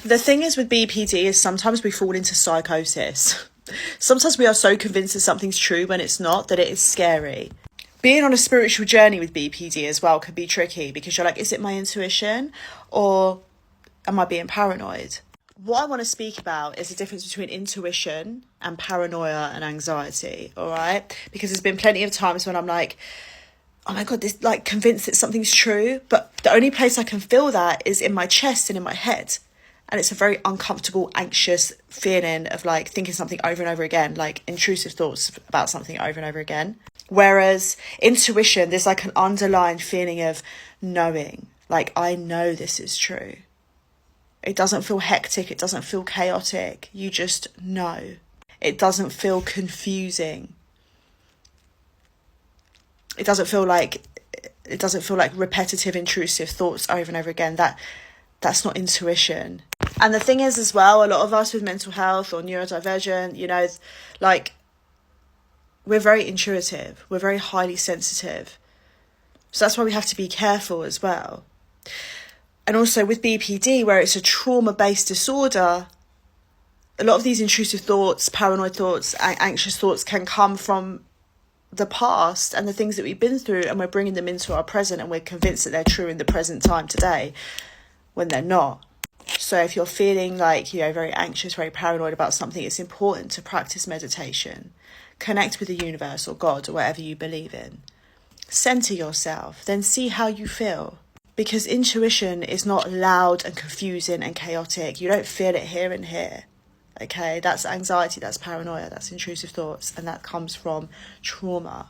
The thing is with BPD is sometimes we fall into psychosis. Sometimes we are so convinced that something's true when it's not, that it is scary. Being on a spiritual journey with BPD as well can be tricky, because you're like, is it my intuition or am I being paranoid? What I want to speak about is the difference between intuition and paranoia and anxiety, all right? Because there's been plenty of times when I'm like, oh my God, this, like, convinced that something's true, but the only place I can feel that is in my chest and in my head. And it's a very uncomfortable, anxious feeling of like thinking something over and over again, like intrusive thoughts about something over and over again. Whereas intuition, there's like an underlying feeling of knowing, like, I know this is true. It doesn't feel hectic. It doesn't feel chaotic. You just know. It doesn't feel confusing. It doesn't feel like repetitive, intrusive thoughts over and over again. That's not intuition. And the thing is as well, a lot of us with mental health or neurodivergent, you know, like, we're very intuitive. We're very highly sensitive. So that's why we have to be careful as well. And also with BPD, where it's a trauma-based disorder, a lot of these intrusive thoughts, paranoid thoughts, anxious thoughts can come from the past and the things that we've been through, and we're bringing them into our present, and we're convinced that they're true in the present time today when they're not. So if you're feeling like, you know, very anxious, very paranoid about something, it's important to practice meditation, connect with the universe or God or whatever you believe in. Center yourself, then see how you feel. Because intuition is not loud and confusing and chaotic. You don't feel it here and here. Okay, that's anxiety, that's paranoia, that's intrusive thoughts, and that comes from trauma.